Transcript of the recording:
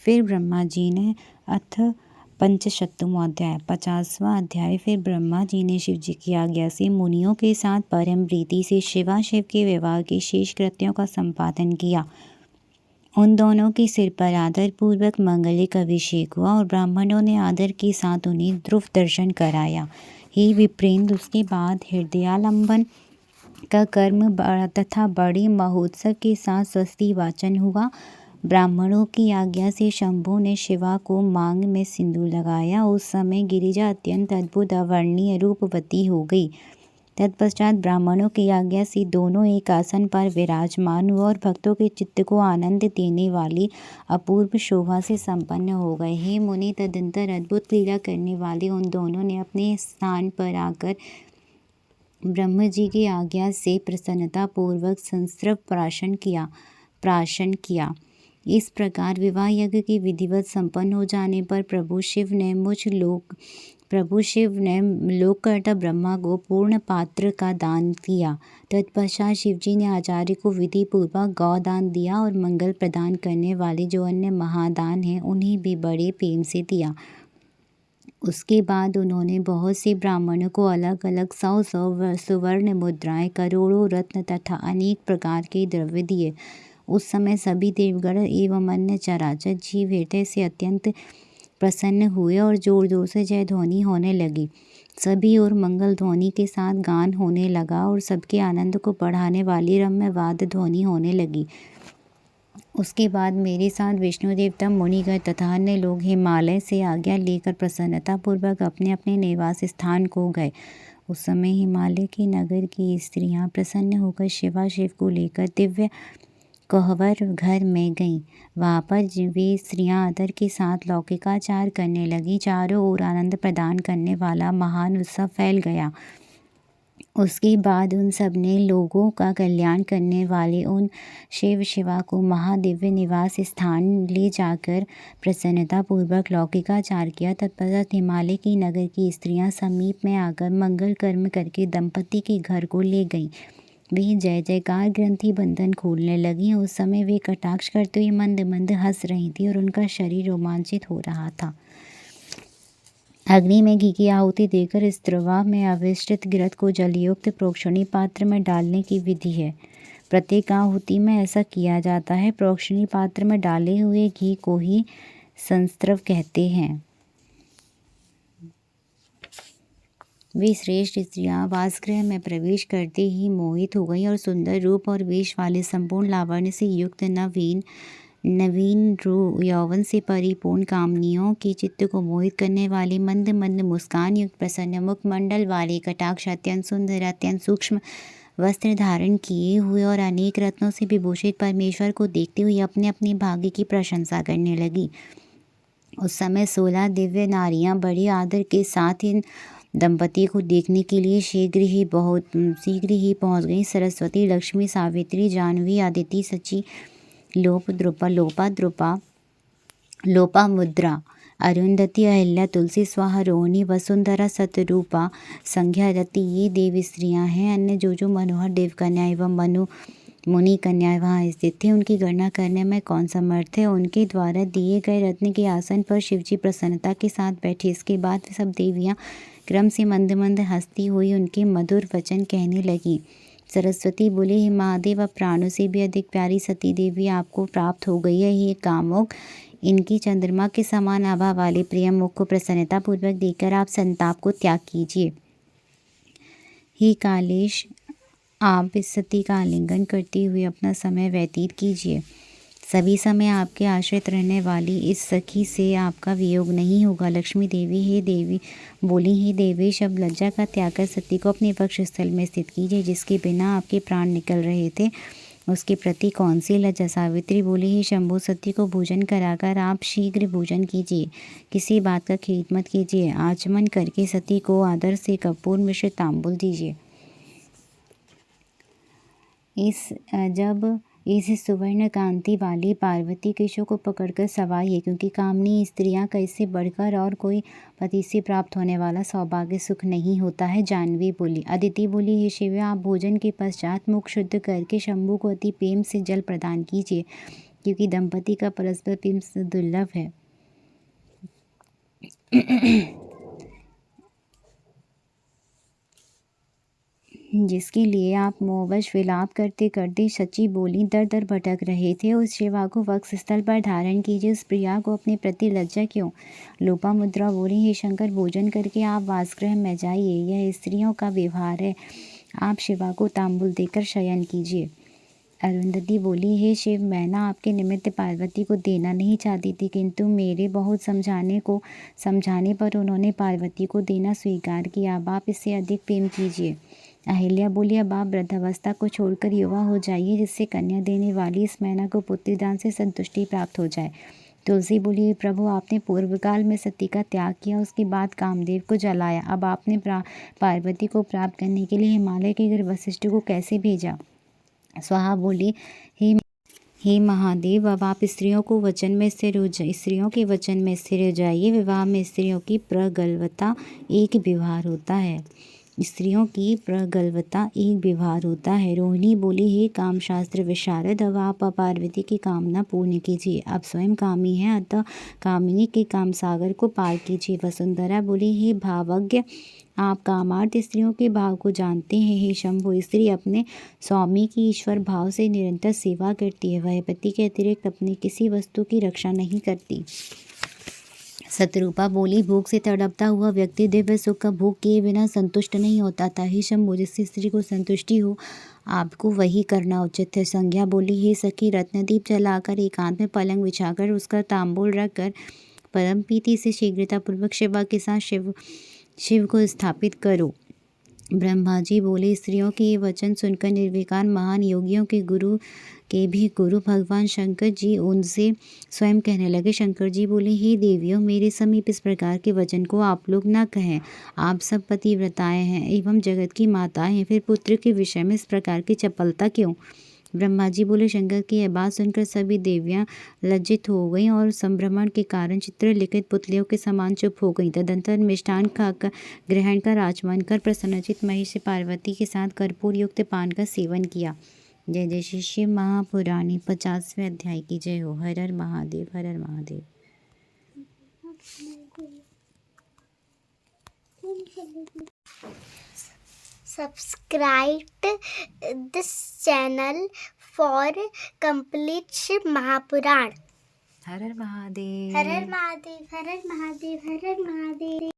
फिर ब्रह्मा जी ने अथ पंचशतमो अध्याय 50वां अध्याय। फिर ब्रह्मा जी ने शिव जी की आज्ञा से मुनियों के साथ परम प्रीति से शिवाशिव के विवाह के शेष कृत्यों का संपादन किया। उन दोनों के सिर पर आदर पूर्वक मंगलिक अभिषेक हुआ और ब्राह्मणों ने आदर के साथ उन्हें ध्रुव दर्शन कराया। हे विप्रेंद्र, उसके बाद हृदयालंबन का कर्म तथा बड़े महोत्सव के साथ स्वस्ति वाचन हुआ। ब्राह्मणों की आज्ञा से शंभु ने शिवा को मांग में सिंदूर लगाया। उस समय गिरिजा अत्यंत अद्भुत अवर्णीय रूपवती हो गई। तत्पश्चात ब्राह्मणों की आज्ञा से दोनों एक आसन पर विराजमान हुए और भक्तों के चित्त को आनंद देने वाली अपूर्व शोभा से संपन्न हो गए। हे मुनि, तदंतर अद्भुत लीला करने वाले उन दोनों ने अपने स्थान पर आकर ब्रह्म जी की आज्ञा से प्रसन्नता पूर्वक संस्रव प्राशन किया। इस प्रकार विवाह यज्ञ की विधिवत संपन्न हो जाने पर प्रभु शिव ने लोककर्ता ब्रह्मा को पूर्ण पात्र का दान दिया। तत्पश्चात शिव जी ने आचार्य को विधि पूर्वक गौदान दिया और मंगल प्रदान करने वाले जो अन्य महादान हैं उन्हें भी बड़े प्रेम से दिया। उसके बाद उन्होंने बहुत से ब्राह्मणों को अलग अलग 100 सुवर्ण मुद्राएं, करोड़ों रत्न तथा अनेक प्रकार के द्रव्य दिए। उस समय सभी देवगण एवं अन्य चराचर जीव हृदय से अत्यंत प्रसन्न हुए और जोर जोर से जय ध्वनि होने लगी। सभी और मंगल ध्वनि के साथ गान होने लगा और सबके आनंद को बढ़ाने वाली रम्य वाद्य ध्वनि होने लगी। उसके बाद मेरे साथ विष्णुदेव तब मुनिगण तथा अन्य लोग हिमालय से आज्ञा लेकर प्रसन्नता पूर्वक अपने अपने निवास स्थान को गए। उस समय हिमालय के नगर की स्त्रियां प्रसन्न होकर शिव को लेकर दिव्य कोहबर घर में गईं। वहाँ पर वे स्त्रियां आदर के साथ लौकिकाचार करने लगीं। चारों ओर आनंद प्रदान करने वाला महान उत्सव फैल गया। उसके बाद उन सब ने लोगों का कल्याण करने वाले उन शिवा को महादिव्य निवास स्थान ले जाकर प्रसन्नता पूर्वक लौकिकाचार किया। तत्पश्चात हिमालय की नगर की स्त्रियां समीप में आकर मंगल कर्म करके दंपति के घर को ले गईं। वे जय जयकार ग्रंथि बंधन खोलने लगी। उस समय वे कटाक्ष करते हुए मंद मंद हंस रही थी और उनका शरीर रोमांचित हो रहा था। अग्नि में घी की आहुति देकर स्त्रवा में अविष्टित घृत को जलयुक्त प्रोक्षणी पात्र में डालने की विधि है। प्रत्येक आहुति में ऐसा किया जाता है। प्रोक्षणी पात्र में डाले हुए घी को ही संस्त्रव कहते हैं। वे श्रेष्ठ स्त्रियां वासगृह में प्रवेश करते ही मोहित हो गईं और सुंदर रूप और वेश वाले संपूर्ण लावण्य से युक्त नवीन यौवन से परिपूर्ण कामनियों के चित्त को मोहित करने वाले मंद मंद मुस्कान युक्त प्रसन्न मुखमंडल वाले कटाक्ष अत्यंत सुंदर अत्यंत सूक्ष्म वस्त्र धारण किए हुए और अनेक रत्नों से विभूषित परमेश्वर को देखते हुए अपने अपने भाग्य की प्रशंसा करने लगी। उस समय 16 दिव्य नारियां बड़े आदर के साथ इन दंपति को देखने के लिए शीघ्र ही पहुंच गई। सरस्वती, लक्ष्मी, सावित्री, जानवी, आदिति, सची, लोपामुद्रा, अरुंधति, अहिल्या, तुलसी, स्वाहा, रोहिणी, वसुंधरा, सतरूपा, संध्या, रति ये देव स्त्रियां हैं। अन्य जो मनोहर देव कन्या एवं मुनि कन्याएं वहाँ स्थित थे उनकी गणना करने में कौन समर्थ है। उनके द्वारा दिए गए रत्न के आसन पर शिवजी प्रसन्नता के साथ बैठे। इसके बाद सब देवियां क्रम से मंद मंद हंसती हुई उनके मधुर वचन कहने लगी। सरस्वती बोले, हे महादेव, अब प्राणों से भी अधिक प्यारी सती देवी आपको प्राप्त हो गई है। ये कामुक इनकी चंद्रमा के समान आभा वाले प्रिय मुख को प्रसन्नता पूर्वक देखकर आप संताप को त्याग कीजिए। हे कालेश, आप इस सती का आलिंगन करते हुए अपना समय व्यतीत कीजिए। सभी समय आपके आश्रित रहने वाली इस सखी से आपका वियोग नहीं होगा। लक्ष्मी देवी हे देवेश, अब लज्जा का त्याग कर सती को अपने वक्ष स्थल में स्थित कीजिए। जिसके बिना आपके प्राण निकल रहे थे उसके प्रति कौन सी लज्जा। सावित्री बोली, हे शंभु, सती को भोजन कराकर आप शीघ्र भोजन कीजिए। किसी बात का खेद मत कीजिए। आचमन करके सती को आदर से कपूर मिश्रित तांबुल दीजिए। इस सुवर्ण कांति वाली पार्वती केशों को पकड़कर सवाइए, क्योंकि कामनी स्त्रियां का इससे बढ़कर और कोई पति से प्राप्त होने वाला सौभाग्य सुख नहीं होता है। जानवी बोली। अदिति बोली, हे शिव, आप भोजन के पश्चात मुख शुद्ध करके शंभु को अति प्रेम से जल प्रदान कीजिए। क्योंकि दंपति का परस्पर प्रेम दुर्लभ है। जिसके लिए आप मोहवश विलाप करते करते सची बोली दर दर भटक रहे थे, उस शिवा को वक्ष स्थल पर धारण कीजिए। उस प्रिया को अपने प्रति लज्जा क्यों? लोपामुद्रा बोली, हे शंकर, भोजन करके आप वासगृह में जाइए, यह स्त्रियों का व्यवहार है। आप शिवा को तांबुल देकर शयन कीजिए। अरुंधति बोली, हे शिव, मैं ना आपके निमित्त पार्वती को देना नहीं चाहती थी, किंतु मेरे बहुत समझाने पर उन्होंने पार्वती को देना स्वीकार किया। अब आप इससे अधिक प्रेम कीजिए। अहिल्या बोली, अब आप वृद्धावस्था को छोड़कर युवा हो जाइए, जिससे कन्या देने वाली इस मैना को पुत्रदान से संतुष्टि प्राप्त हो जाए। तुलसी बोली, प्रभु, आपने पूर्व काल में सती का त्याग किया, उसके बाद कामदेव को जलाया, अब आपने पार्वती को प्राप्त करने के लिए हिमालय के घर वशिष्ठ को कैसे भेजा? स्वाहा बोली, हे महादेव, अब आप स्त्रियों के वचन में स्थिर हो जाइए। विवाह में स्त्रियों की प्रगल्भता एक व्यवहार होता है। रोहिणी बोली, हे काम शास्त्र विशारद, अब आप पार्वती की कामना पूर्ण कीजिए। आप स्वयं कामी हैं, अतः कामिनी के काम सागर को पार कीजिए। वसुंधरा बोली, हे भावज्ञ, आप कामार्थ स्त्रियों के भाव को जानते हैं। हे शंभु, स्त्री अपने स्वामी की ईश्वर भाव से निरंतर सेवा करती है, वह पति के अतिरिक्त अपनी किसी वस्तु की रक्षा नहीं करती। शतरूपा बोली, भूख से तड़पता हुआ व्यक्ति दिव्य सुख का भोग किए बिना संतुष्ट नहीं होता था। हे शंभु, जिससे स्त्री को संतुष्टि हो, आपको वही करना उचित है। संज्ञा बोली, हे सखी, रत्नदीप जलाकर एकांत में पलंग बिछाकर उसका तांबूल रखकर परम प्रीति से शीघ्रतापूर्वक शिवा के साथ शिव को स्थापित करो। ब्रह्मा जी बोले, स्त्रियों के ये वचन सुनकर निर्विकार महान योगियों के भी गुरु भगवान शंकर जी उनसे स्वयं कहने लगे। शंकर जी बोले, हे देवियों, मेरे समीप इस प्रकार के वचन को आप लोग न कहें। आप सब पतिव्रताएं हैं एवं जगत की माताएं हैं, फिर पुत्र के विषय में इस प्रकार की चपलता क्यों? ब्रह्मा जी बोले, शंकर की यह बात सुनकर सभी देवियां लज्जित हो गईं और संभ्रमण के कारण चित्रलिखित पुतलियों के समान चुप हो गईं। तदंतर मिष्टान खाकर ग्रहण कर आचमन कर प्रसन्नचित महिषी पार्वती के साथ कर्पूर युक्त पान का सेवन किया। जय जय श्री शिव महापुराणी 50वें अध्याय की जय हो। हर हर महादेव, हर हर Mahadev. Subscribe this channel for complete Shiv Mahapuran. Her her Mahadev, her her Mahadev, her her Mahadev, her her Mahadev.